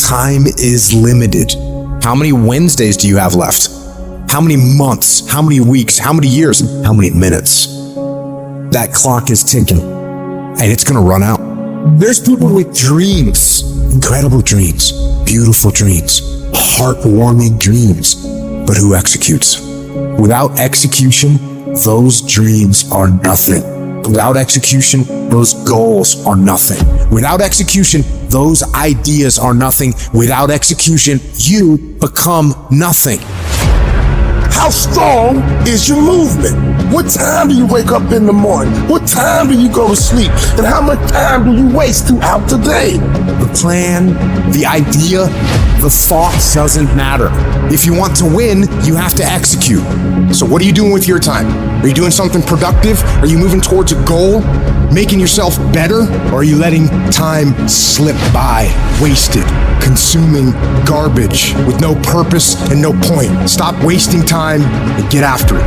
Time is limited. How many Wednesdays do you have left? How many months? How many weeks? How many years? How many minutes? That clock is ticking, and it's gonna run out. There's people with dreams, incredible dreams, beautiful dreams, heartwarming dreams, but who executes? Without execution, those dreams are nothing. Without execution, those goals are nothing. Without execution, those ideas are nothing. Without execution, you become nothing. How strong is your movement? What time do you wake up in the morning? What time do you go to sleep? And how much time do you waste throughout the day? The plan, the idea, the thought doesn't matter. If you want to win, you have to execute. So what are you doing with your time? Are you doing something productive? Are you moving towards a goal? Making yourself better? Or are you letting time slip by, wasted, consuming garbage with no purpose and no point? Stop wasting time and get after it.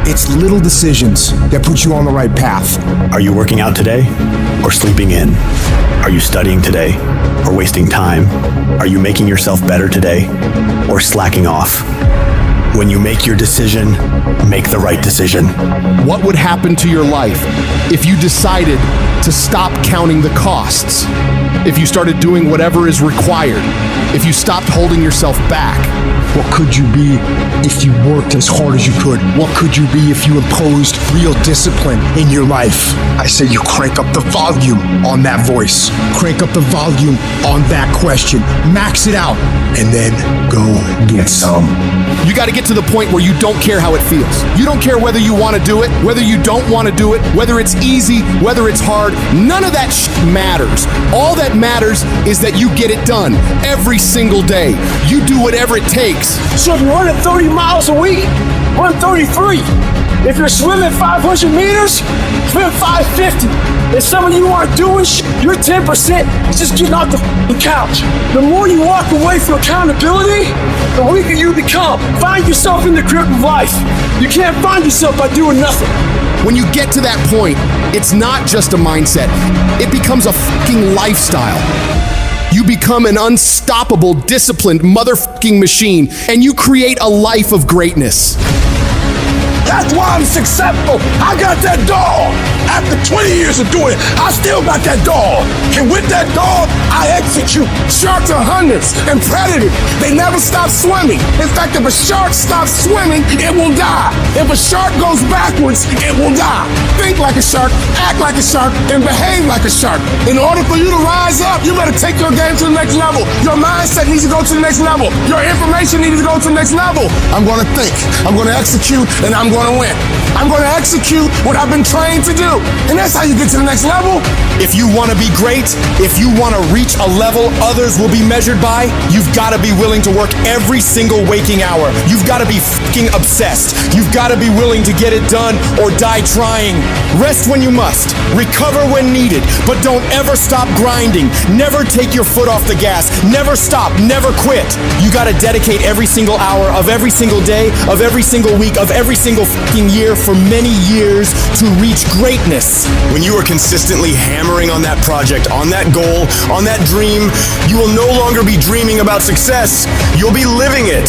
It's little decisions that put you on the right path. Are you working out today or sleeping in? Are you studying today or wasting time? Are you making yourself better today or slacking off? When you make your decision, make the right decision. What would happen to your life if you decided to stop counting the costs? If you started doing whatever is required? If you stopped holding yourself back? What could you be if you worked as hard as you could? What could you be if you imposed real discipline in your life? I say you crank up the volume on that voice. Crank up the volume on that question. Max it out, and then go get some. You got to get to the point where you don't care how it feels. You don't care whether you want to do it, whether you don't want to do it, whether it's easy, whether it's hard. None of that matters. All that matters is that you get it done every single day. You do whatever it takes. So if you're running 30 miles a week, run 33. If you're swimming 500 meters, swim 550. If some of you aren't doing you're 10% just getting off the couch. The more you walk away from accountability, the weaker you become. Find yourself in the grip of life. You can't find yourself by doing nothing. When you get to that point, it's not just a mindset. It becomes a fucking lifestyle. You become an unstoppable, disciplined motherfucking machine, and you create a life of greatness. That's why I'm successful. I got that dog. After 20 years of doing it, I still got that dog. And with that dog, I execute. Sharks are hunters and predators. They never stop swimming. In fact, if a shark stops swimming, it will die. If a shark goes backwards, it will die. Think like a shark, act like a shark, and behave like a shark. In order for you to rise up, you better take your game to the next level. Your mindset needs to go to the next level. Your information needs to go to the next level. I'm going to think. I'm going to execute, and I'm going to win. I'm going to execute what I've been trained to do. And that's how you get to the next level. If you want to be great, if you want to reach a level others will be measured by, you've got to be willing to work every single waking hour. You've got to be fucking obsessed. You've got to be willing to get it done or die trying. Rest when you must. Recover when needed. But don't ever stop grinding. Never take your foot off the gas. Never stop. Never quit. You got to dedicate every single hour of every single day, of every single week, of every single fucking year for many years to reach greatness. When you are consistently hammering on that project, on that goal, on that dream, you will no longer be dreaming about success. You'll be living it.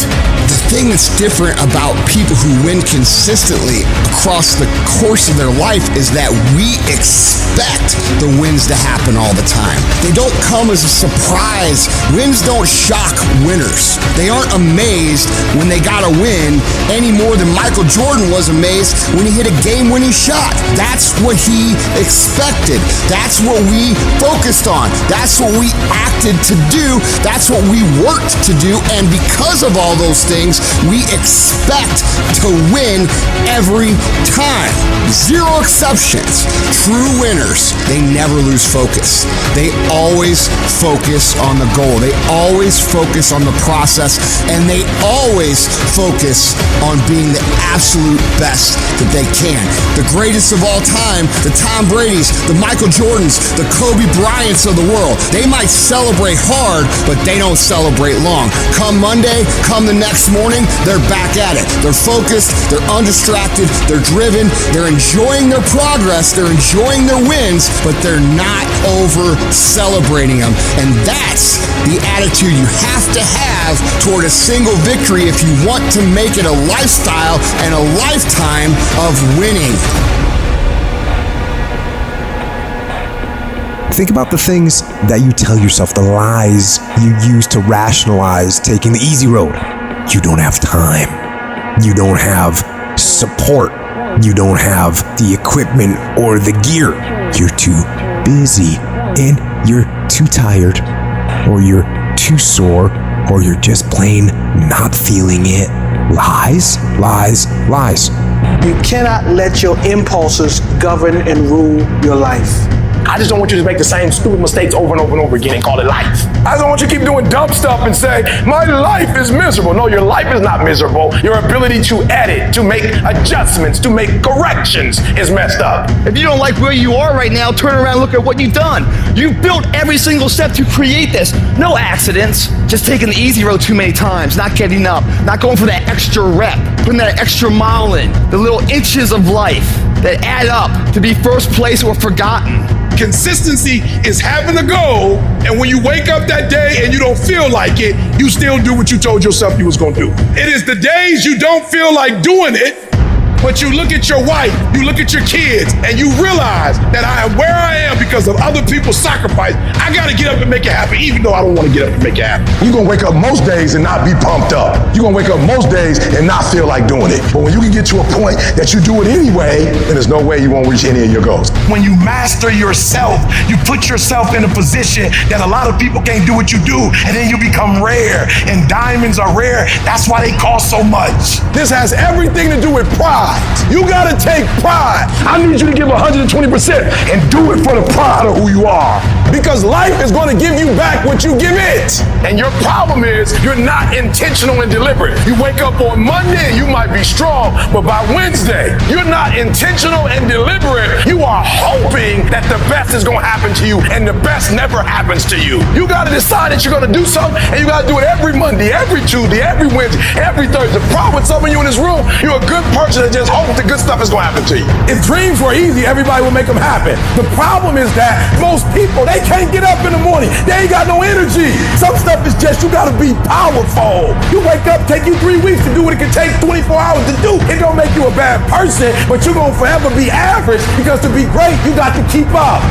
The thing that's different about people who win consistently across the course of their life is that we expect the wins to happen all the time. They don't come as a surprise. Wins don't shock winners. They aren't amazed when they got a win any more than Michael Jordan was amazed when he hit a game-winning shot. That's what he expected. That's what we focused on. That's what we acted to do. That's what we worked to do. And because of all those things, we expect to win every time. Zero exceptions. True winners, they never lose focus. They always focus on the goal. They always focus on the process, and they always focus on being the absolute best that they can. The greatest of all time, the Tom Brady's, the Michael Jordans, the Kobe Bryants of the world. They might celebrate hard, but they don't celebrate long. Come Monday, come the next morning, they're back at it. They're focused, they're undistracted, they're driven, they're enjoying their progress, they're enjoying their wins, but they're not over celebrating them. And that's the attitude attitude you have to have toward a single victory if you want to make it a lifestyle and a lifetime of winning. Think about the things that you tell yourself, the lies you use to rationalize taking the easy road. You don't have time. You don't have support. You don't have the equipment or the gear. You're too busy, and you're too tired, or you're too sore, or you're just plain not feeling it. Lies, lies, lies. You cannot let your impulses govern and rule your life. I just don't want you to make the same stupid mistakes over and over and over again and call it life. I don't want you to keep doing dumb stuff and say, my life is miserable. No, your life is not miserable. Your ability to edit, to make adjustments, to make corrections is messed up. If you don't like where you are right now, turn around and look at what you've done. You've built every single step to create this. No accidents, just taking the easy road too many times, not getting up, not going for that extra rep, putting that extra mile in, the little inches of life that add up to be first place or forgotten. Consistency is having a goal, and when you wake up that day and you don't feel like it, you still do what you told yourself you was gonna do. It is the days you don't feel like doing it, but you look at your wife, you look at your kids, and you realize that I am where I am because of other people's sacrifice. I gotta get up and make it happen, even though I don't wanna get up and make it happen. You're gonna wake up most days and not be pumped up. You're gonna wake up most days and not feel like doing it. But when you can get to a point that you do it anyway, then there's no way you won't reach any of your goals. When you master yourself, you put yourself in a position that a lot of people can't do what you do, and then you become rare. And diamonds are rare. That's why they cost so much. This has everything to do with pride. You gotta take pride. I need you to give 120% and do it for the pride of who you are. Because life is gonna give you back what you give it. And your problem is you're not intentional and deliberate. You wake up on Monday and you might be strong, but by Wednesday, you're not intentional and deliberate. You are hoping that the best is gonna happen to you, and the best never happens to you. You gotta decide that you're gonna do something, and you gotta do it every Monday, every Tuesday, every Wednesday, every Thursday. The problem with some of you in this room, you're a good person that just hopes the good stuff is gonna happen to you. If dreams were easy, everybody would make them happen. The problem is that most people, they can't get up in the morning. They ain't got no energy. Some stuff is just, you gotta be powerful. You wake up, take you 3 weeks to do what it can take 24 hours to do. It don't make you a bad person, but you're gonna forever be average, because to be great, you got to keep up.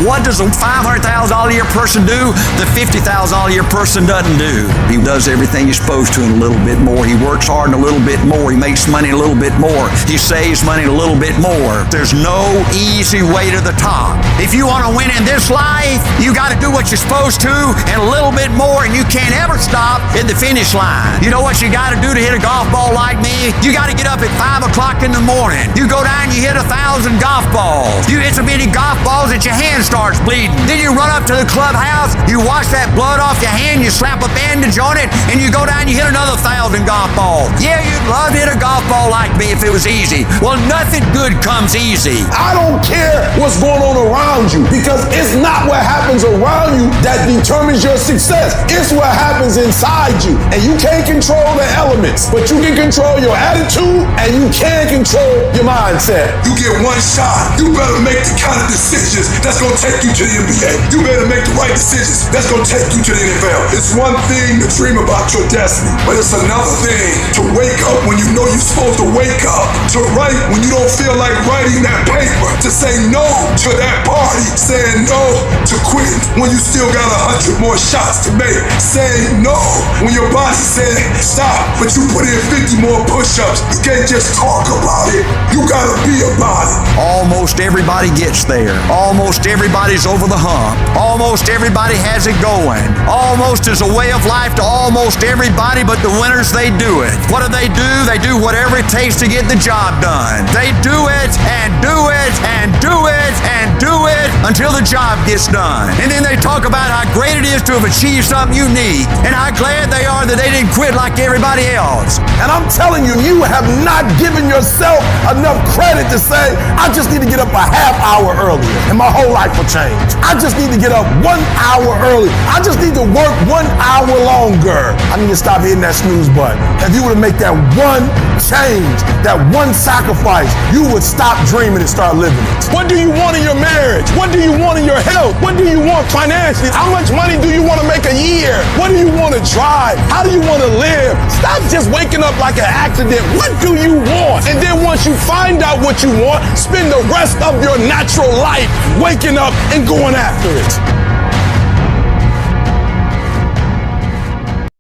What does a $500,000 a year person do that $50,000 a year person doesn't do? He does everything he's supposed to and a little bit more. He works hard and a little bit more. He makes money a little bit more. He saves money a little bit more. There's no easy way to the top. If you want to win in this life, you got to do what you're supposed to and a little bit more, and you can't ever stop at the finish line. You know what you got to do to hit a golf ball like me? You got to get up at 5 o'clock in the morning. You go down and you hit 1,000 golf balls. You hit so many golf balls that your hands starts bleeding. Then you run up to the clubhouse, you wash that blood off your hand, you slap a bandage on it, and you go down and you hit another 1,000 golf balls. Yeah, you'd love to hit a golf ball like me if it was easy. Well, nothing good comes easy. I don't care what's going on around you, because it's not what happens around you that determines your success. It's what happens inside you. And you can't control the elements, but you can control your attitude and you can control your mindset. You get one shot. You better make the kind of decisions that's going to take you to the NBA. You better make the right decisions that's going to take you to the NFL. It's one thing to dream about your destiny, but it's another thing to wake up when you know you're supposed to wake up, to write when you don't feel like writing that paper, to say no to that party, saying no to quit when you still got 100 more shots to make, saying no when your body said stop, but you put in 50 more push-ups. You can't just talk about it. You gotta be about it. Almost everybody gets there. Almost everybody's over the hump. Almost everybody has it going. Almost is a way of life to almost everybody, but the winners, they do it. What do? They do whatever it takes to get the job done. They do it and do it and do it and do it until the job gets done. And then they talk about how great it is to have achieved something unique and how glad they are that they didn't quit like everybody else. And I'm telling you, you have not given yourself enough credit to say, I just need to get up a half hour earlier and my whole life will change. I just need to get up 1 hour early. I just need to work 1 hour longer. I need to stop hitting that snooze button. If you were to make that one change, that one sacrifice, you would stop dreaming and start living it. What do you want in your marriage? What do you want in your health? What do you want financially? How much money do you want to make a year? What do you want to drive? How do you want to live? Stop just waking up like an accident. What do you want? And then once you find out what you want, spend the rest of your natural life waking up and going after it.